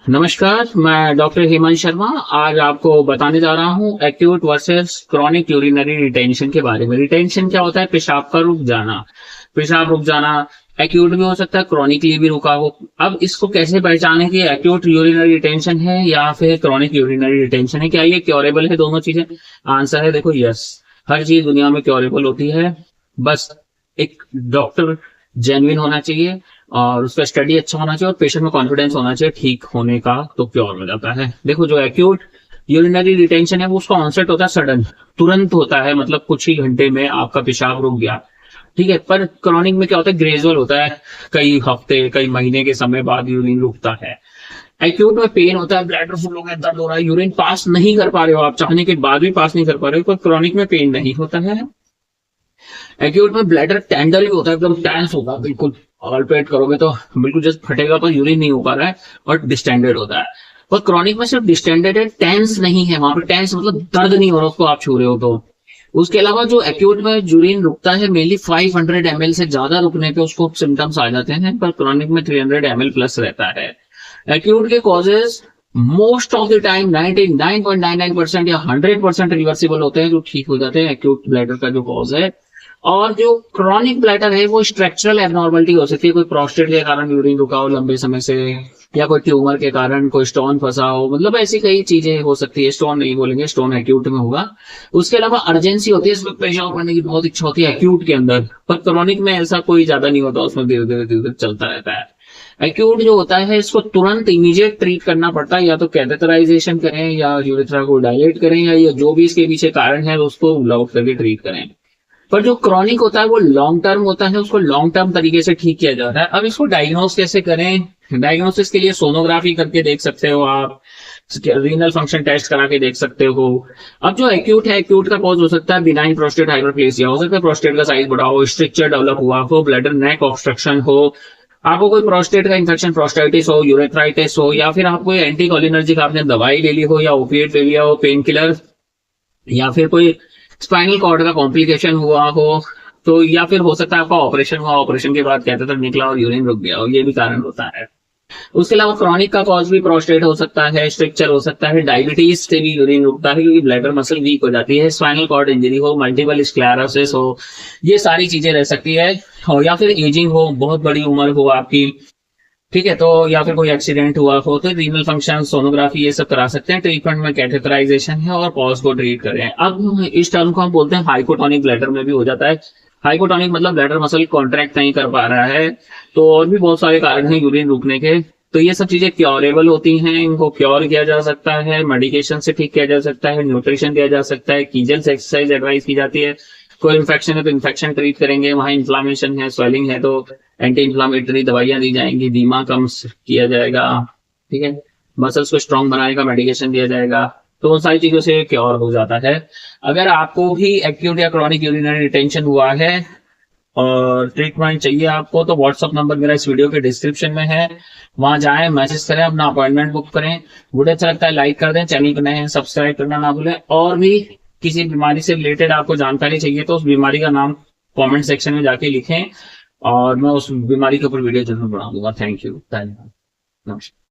नमस्कार, मैं डॉक्टर हेमंत शर्मा। आज आपको बताने जा रहा हूँ acute versus chronic urinary retention के बारे में। रिटेंशन क्या होता है? पेशाब का रुक जाना। पेशाब रुक जाना एक्यूट भी हो सकता है, क्रॉनिकली भी रुका हो। अब इसको कैसे पहचानें कि एक्यूट यूरिनरी रिटेंशन है या फिर क्रॉनिक यूरिनरी रिटेंशन है? क्या ये क्योरेबल है दोनों चीजें? आंसर है देखो, यस। हर चीज दुनिया में क्योरेबल होती है। बस एक डॉक्टर जेन्युइन होना चाहिए और उसका स्टडी अच्छा होना चाहिए और पेशेंट में कॉन्फिडेंस होना चाहिए ठीक होने का, तो क्योर हो जाता है। देखो, जो एक्यूट यूरिनरी रिटेंशन है वो उसका ऑनसेट होता है सडन, तुरंत होता है, मतलब कुछ ही घंटे में आपका पेशाब रुक गया। ठीक है, पर क्रॉनिक में क्या होता है? ग्रेजुअल होता है, कई हफ्ते कई महीने के समय बाद यूरिन रुकता है। एक्यूट में पेन होता है, ब्लैडर फुल हो गया, दर्द हो रहा है, यूरिन पास नहीं कर पा रहे हो, आप चाहने के बाद भी पास नहीं कर पा रहे हो। पर क्रॉनिक में पेन नहीं होता है। एक्यूट में ब्लैडर टेंडर ही होता है, एकदम टेंस होगा, बिल्कुल ऑलपेट करोगे तो बिल्कुल जस्ट फटेगा, पर यूरिन नहीं हो पा रहा है और डिस्टेंडेड होता है। और क्रॉनिक में सिर्फ डिस्टेंडेड है, टेंस नहीं है। वहां पे टेंस मतलब दर्द नहीं हो रहा उसको आप छू रहे हो तो। उसके अलावा जो एक्यूट में यूरिन रुकता है मेनली 500 ml से ज्यादा रुकने पे उसको सिम्टम्स आ जाते हैं, पर क्रॉनिक में 300 ml प्लस रहता है। एक्यूट के causes most of the time 99.99% या 100% रिवर्सिबल होते हैं, जो ठीक हो जाते हैं एक्यूट ब्लैडर का जो कॉज है। और जो क्रॉनिक ब्लैडर है वो स्ट्रक्चरल एबनॉर्मलिटी हो सकती है, कोई प्रोस्टेट के कारण यूरिन रुका हो लंबे समय से, या कोई ट्यूमर के कारण कोई स्टोन फंसा हो, मतलब ऐसी कई चीजें हो सकती है। स्टोन नहीं बोलेंगे, स्टोन एक्यूट में होगा। उसके अलावा अर्जेंसी होती है, इसमें पेशाब करने की बहुत इच्छा होती है एक्यूट के अंदर, पर क्रॉनिक में ऐसा कोई ज्यादा नहीं होता, उसमें धीरे धीरे धीरे चलता रहता है। एक्यूट जो होता है इसको तुरंत इमीडिएट ट्रीट करना पड़ता है, या तो कैथेटराइजेशन करें या यूरेथ्रा को डायलेट करें, या जो भी इसके पीछे कारण है उसको लॉक करके ट्रीट करें। पर जो क्रॉनिक होता है वो लॉन्ग टर्म होता है, उसको लॉन्ग टर्म तरीके से ठीक किया जाता है। अब इसको डायग्नोस कैसे करें? डायग्नोसिस के लिए सोनोग्राफी करके देख सकते हो आप, रीनल फंक्शन टेस्ट करा के देख सकते हो। अब जो एक्यूट है, एक्यूट का कॉज हो सकता है बिनाइन प्रोस्टेट हाइपरप्लेसिया, हो सकता है प्रोस्टेट का साइज बड़ा हो, स्ट्रक्चर डेवलप हुआ हो, ब्लैडर नेक ऑब्स्ट्रक्शन हो, आपको कोई प्रोस्टेट का इन्फेक्शन, प्रोस्टाइटिस हो, यूरेथ्राइटिस हो, या फिर आपको एंटी कोलिनर्जिक आपने दवाई ले ली हो, या ओपिएट ले लिया हो, पेन किलर, या फिर कोई स्पाइनल कॉर्ड का कॉम्प्लिकेशन हुआ हो, तो या फिर हो सकता है आपका ऑपरेशन हुआ, ऑपरेशन के बाद कैथेटर निकला और यूरिन रुक गया हो, ये भी कारण होता है। उसके अलावा क्रॉनिक का कॉज भी प्रोस्टेट हो सकता है, स्ट्रक्चर हो सकता है, डायबिटीज से भी यूरिन रुकता है क्योंकि ब्लैडर मसल वीक हो जाती है, स्पाइनल कॉर्ड इंजरी हो, मल्टीपल स्क्लेरोसिस हो, ये सारी चीजें रह सकती है। और या फिर एजिंग हो, बहुत बड़ी उम्र हो आपकी, ठीक है, तो या फिर कोई एक्सीडेंट हुआ हो, तो रीनल फंक्शन, सोनोग्राफी, ये सब करा सकते हैं। ट्रीटमेंट में कैथेटराइजेशन है और कॉज को ट्रीट करें। अब इस टर्म को हम बोलते हैं हाइपोटोनिक ब्लैडर में भी हो जाता है। हाइपोटोनिक मतलब ब्लैडर मसल कॉन्ट्रैक्ट नहीं कर पा रहा है। तो और भी बहुत सारे कारण हैं यूरिन रुकने के, तो ये सब चीजें क्योरेबल होती हैं, इनको क्योर किया जा सकता है, मेडिकेशन से ठीक किया जा सकता है, न्यूट्रिशन दिया जा सकता है, कीजल्स एक्सरसाइज एडवाइस की जाती है। कोई इन्फेक्शन है तो इन्फेक्शन ट्रीट करेंगे, वहां इन्फ्लामेशन है, स्वेलिंग है तो एंटी इन्फ्लामेटरी दवाइयां दी जाएंगी, दीमा कम किया जाएगा, ठीक है, मसल्स को स्ट्रांग बनाने का मेडिकेशन दिया जाएगा। तो उन सारी चीजों से क्योर हो जाता है। अगर आपको भी एक्यूट या क्रॉनिक यूरिनरी रिटेंशन हुआ है और ट्रीटमेंट चाहिए आपको, तो व्हाट्सअप नंबर मेरा इस वीडियो के डिस्क्रिप्शन में है, वहां जाएं, मैसेज करें, अपना अपॉइंटमेंट बुक करें। वीडियो अच्छा लगता है लाइक कर दें, चैनल पर नए हैं सब्सक्राइब करना ना भूलें। और भी किसी बीमारी से रिलेटेड आपको जानकारी चाहिए तो उस बीमारी का नाम कमेंट सेक्शन में जाके लिखें और मैं उस बीमारी के ऊपर वीडियो जरूर बना दूंगा। थैंक यू, धन्यवाद, नमस्कार।